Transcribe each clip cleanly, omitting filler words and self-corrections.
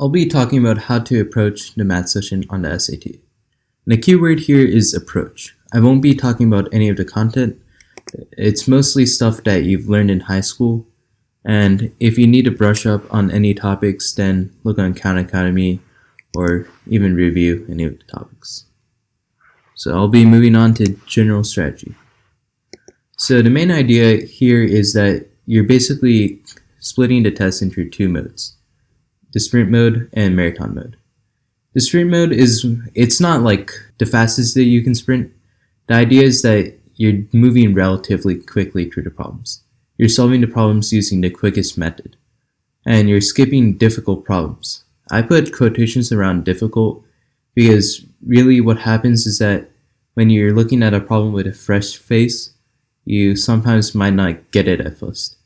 I'll be talking about how to approach the math session on the SAT. And the key word here is approach. I won't be talking about any of the content. It's mostly stuff that you've learned in high school. And if you need to brush up on any topics, then look on Khan Academy or even review any of the topics. So I'll be moving on to general strategy. So the main idea here is that you're basically splitting the test into two modes: the sprint mode and marathon mode. The sprint mode it's not like the fastest that you can sprint. The idea is that you're moving relatively quickly through the problems. You're solving the problems using the quickest method. And you're skipping difficult problems. I put quotations around difficult because really what happens is that when you're looking at a problem with a fresh face, you sometimes might not get it at first.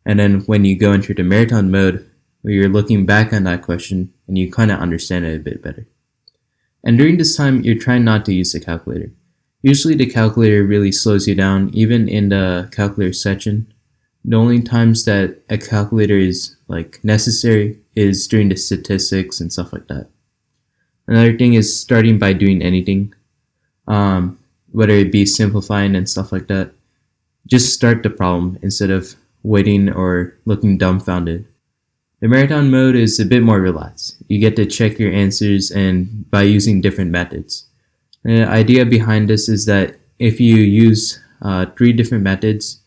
And then when you go into the marathon mode, where you're looking back on that question and you kind of understand it a bit better. And during this time, you're trying not to use the calculator. Usually the calculator really slows you down, even in the calculator section. The only times that a calculator is necessary is during the statistics and stuff like that. Another thing is starting by doing anything, whether it be simplifying and stuff like that. Just start the problem instead of waiting or looking dumbfounded. The marathon mode is a bit more relaxed. You get to check your answers and by using different methods. The idea behind this is that if you use 3 different methods,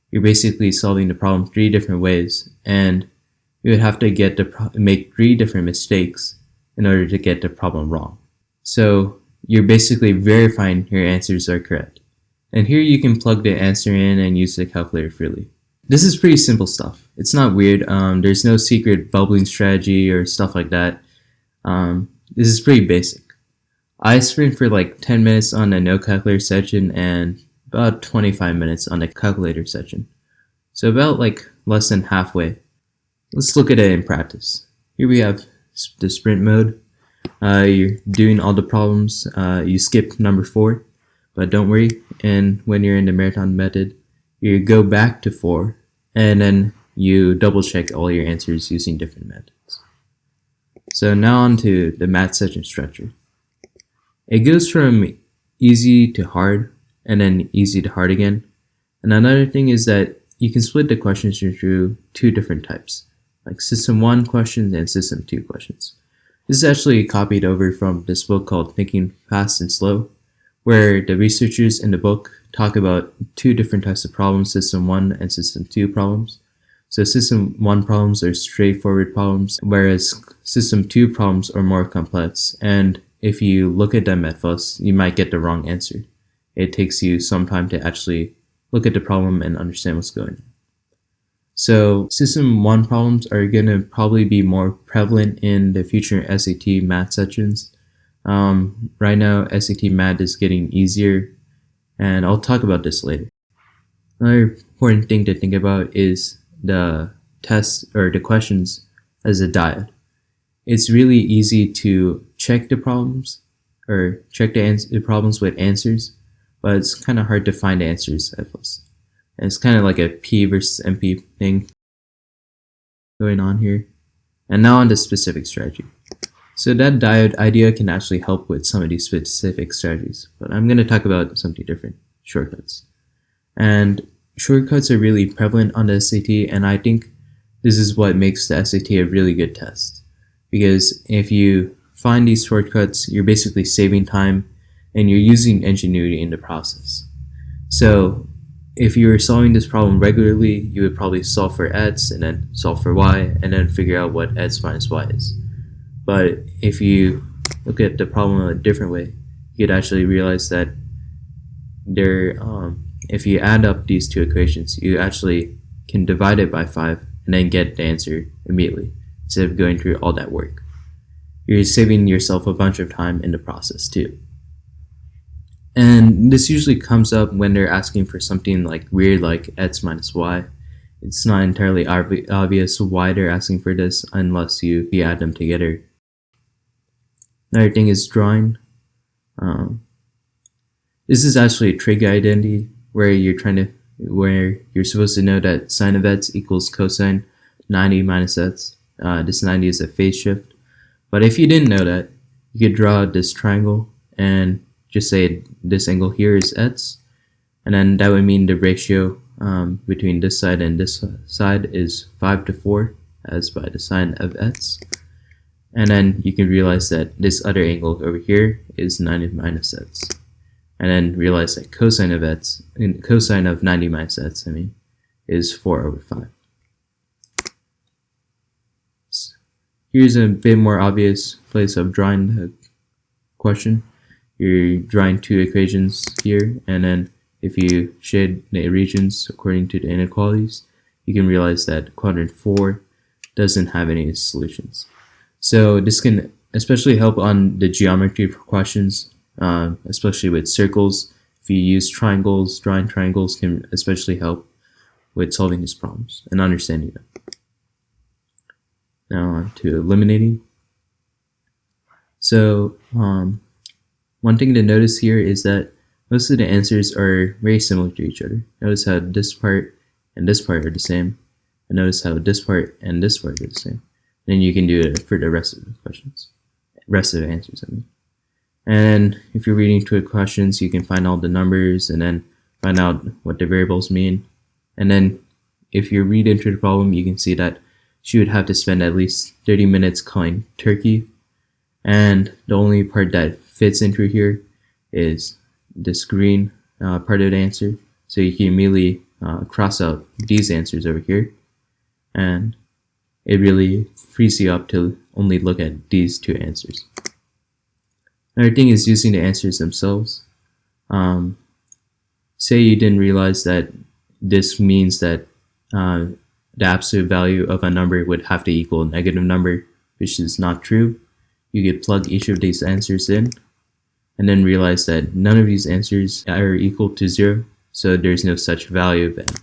you're basically solving the problem 3 different ways, and you would have to make 3 different mistakes in order to get the problem wrong. So you're basically verifying your answers are correct. And here you can plug the answer in and use the calculator freely. This is pretty simple stuff. It's not weird. There's no secret bubbling strategy or stuff like that. This is pretty basic. I sprint for 10 minutes on the no calculator section and about 25 minutes on the calculator section. So about less than halfway. Let's look at it in practice. Here we have the sprint mode. You're doing all the problems. You skip number 4, but don't worry. And when you're in the marathon method, you go back to 4 and then you double check all your answers using different methods. So now on to the math session structure. It goes from easy to hard and then easy to hard again. And another thing is that you can split the questions into 2 different types, like System 1 questions and System 2 questions. This is actually copied over from this book called Thinking Fast and Slow, where the researchers in the book talk about 2 different types of problems, System 1 and System 2 problems. So System 1 problems are straightforward problems, whereas System 2 problems are more complex, and if you look at them at first, you might get the wrong answer. It takes you some time to actually look at the problem and understand what's going on. So System 1 problems are going to probably be more prevalent in the future SAT math sections. Right now, SAT math is getting easier, and I'll talk about this later. Another important thing to think about is the test or the questions as a dyad. It's really easy to check the problems or check the problems with answers, but it's kind of hard to find answers at first. And it's kind of like a P versus NP thing going on here. And now on to specific strategy. So that dyad idea can actually help with some of these specific strategies, but I'm going to talk about something different: shortcuts. And shortcuts are really prevalent on the SAT, and I think this is what makes the SAT a really good test. Because if you find these shortcuts, you're basically saving time and you're using ingenuity in the process. So if you were solving this problem regularly, you would probably solve for x and then solve for y and then figure out what x minus y is. But if you look at the problem in a different way, you'd actually realize that if you add up these 2 equations, you actually can divide it by 5 and then get the answer immediately, instead of going through all that work. You're saving yourself a bunch of time in the process too. And this usually comes up when they're asking for something weird like x minus y. It's not entirely obvious why they're asking for this unless you add them together. Another thing is drawing. This is actually a trig identity where you're supposed to know that sine of x equals cosine 90 minus x. This 90 is a phase shift. But if you didn't know that, you could draw this triangle and just say this angle here is x, and then that would mean the ratio between this side and this side is 5 to 4 as by the sine of x. And then you can realize that this other angle over here is 90 minus x. And then realize that cosine of 90 minus x, is 4 over 5. Here's a bit more obvious place of drawing the question. You're drawing two equations here, and then if you shade the regions according to the inequalities, you can realize that quadrant 4 doesn't have any solutions. So this can especially help on the geometry questions, especially with circles. If you use triangles, drawing triangles can especially help with solving these problems and understanding them. Now on to eliminating. So one thing to notice here is that most of the answers are very similar to each other. Notice how this part and this part are the same, and notice how this part and this part are the same. And then you can do it for the rest of the questions, rest of the answers, And if you're reading through the questions, you can find all the numbers and then find out what the variables mean. And then if you read into the problem, you can see that she would have to spend at least 30 minutes calling turkey. And the only part that fits into here is this green part of the answer. So you can immediately cross out these answers over here. And it really frees you up to only look at these two answers. Another thing is using the answers themselves. Say you didn't realize that this means that the absolute value of a number would have to equal a negative number, which is not true. You could plug each of these answers in and then realize that none of these answers are equal to 0, so there's no such value of n.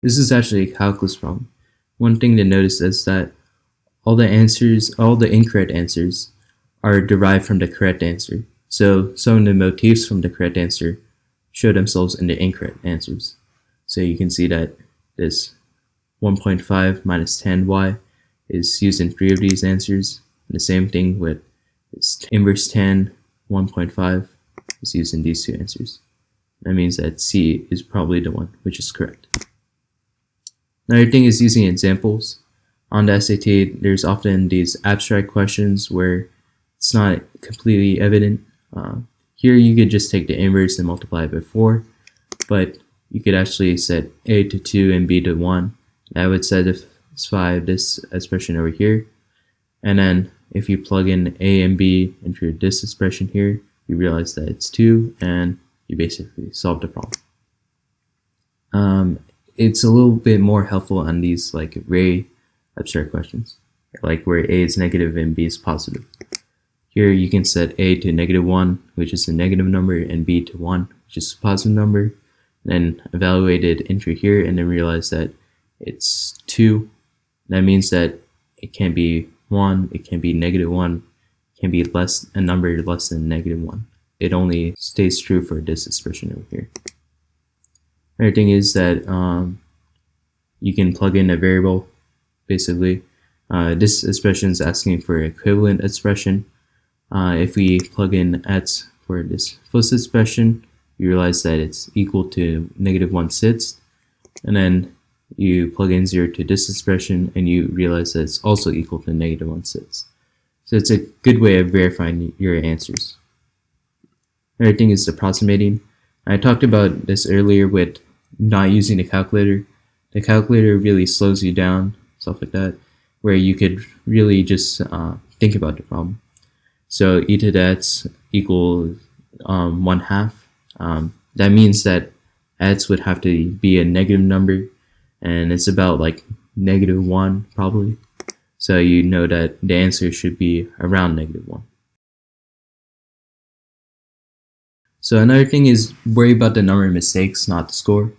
This is actually a calculus problem. One thing to notice is that all the incorrect answers are derived from the correct answer. So some of the motifs from the correct answer show themselves in the incorrect answers. So you can see that this 1.5 minus 10y is used in 3 of these answers. And the same thing with this inverse 10, 1.5 is used in these two answers. That means that C is probably the one which is correct. Another thing is using examples. On the SAT, there's often these abstract questions where it's not completely evident. Here you could just take the inverse and multiply it by 4, but you could actually set a to 2 and b to 1. That would satisfy this expression over here. And then if you plug in a and b into this expression here, you realize that it's 2, and you basically solve the problem. It's a little bit more helpful on these like very abstract questions, like where a is negative and b is positive. Here you can set a to -1, which is a negative number, and b to 1, which is a positive number. Then evaluate it into here and then realize that it's 2. That means that it can be 1, it can be -1, it can be a number less than -1. It only stays true for this expression over here. Another thing is that you can plug in a variable, basically. This expression is asking for an equivalent expression. If we plug in x for this first expression, you realize that it's equal to -1/6, and then you plug in 0 to this expression and you realize that it's also equal to -1/6. So it's a good way of verifying your answers. Another thing is approximating. I talked about this earlier with not using the calculator. The calculator really slows you down, stuff like that, where you could really just think about the problem. So e to the x equals 1/2. That means that x would have to be a negative number, and it's about like -1 probably. So you know that the answer should be around -1. So another thing is worry about the number of mistakes, not the score.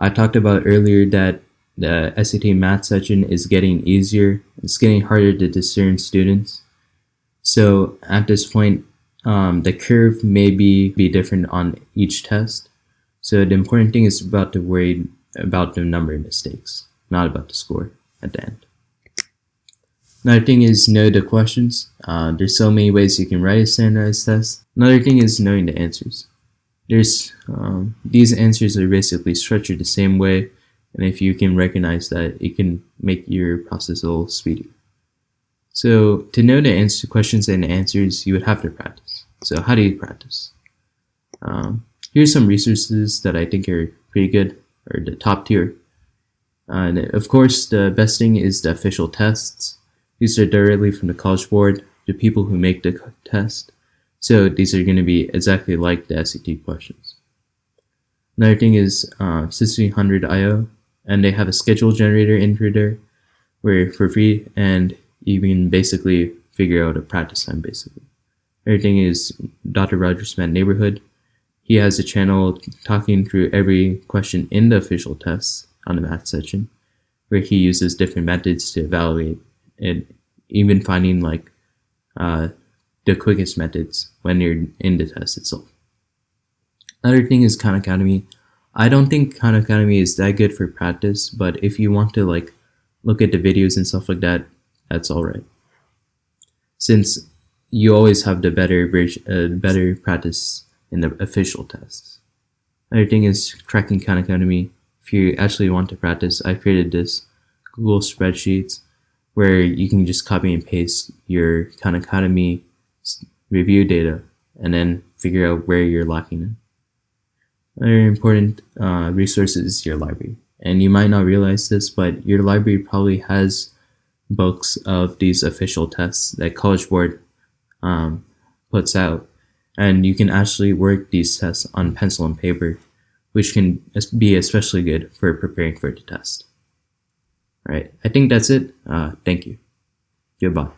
I talked about earlier that the SAT math section is getting easier. It's getting harder to discern students. So at this point, the curve may be different on each test. So the important thing is about to worry about the number of mistakes, not about the score at the end. Another thing is know the questions. There's so many ways you can write a standardized test. Another thing is knowing the answers. There's these answers are basically structured the same way, and if you can recognize that, it can make your process a little speedier. So to know the answer questions and answers, you would have to practice. So how do you practice? Here's some resources that I think are pretty good, or the top tier. And of course, the best thing is the official tests. These are directly from the College Board, the people who make the test. So these are going to be exactly like the SAT questions. Another thing is System100.io, and they have a schedule generator in there where for free, and you can basically figure out a practice time basically. Another thing is Dr. Rogers Math Neighborhood. He has a channel talking through every question in the official tests on the math section, where he uses different methods to evaluate and even finding like the quickest methods when you're in the test itself. Another thing is Khan Academy. I don't think Khan Academy is that good for practice, but if you want to like look at the videos and stuff like that, that's alright. Since you always have the better version, better practice in the official tests. Another thing is Cracking Khan Academy. If you actually want to practice, I created this Google spreadsheets where you can just copy and paste your Khan Academy review data and then figure out where you're lacking in. Another important resource is your library. And you might not realize this, but your library probably has books of these official tests that College Board puts out. And you can actually work these tests on pencil and paper, which can be especially good for preparing for the test. All right, I think that's it. Thank you. Goodbye.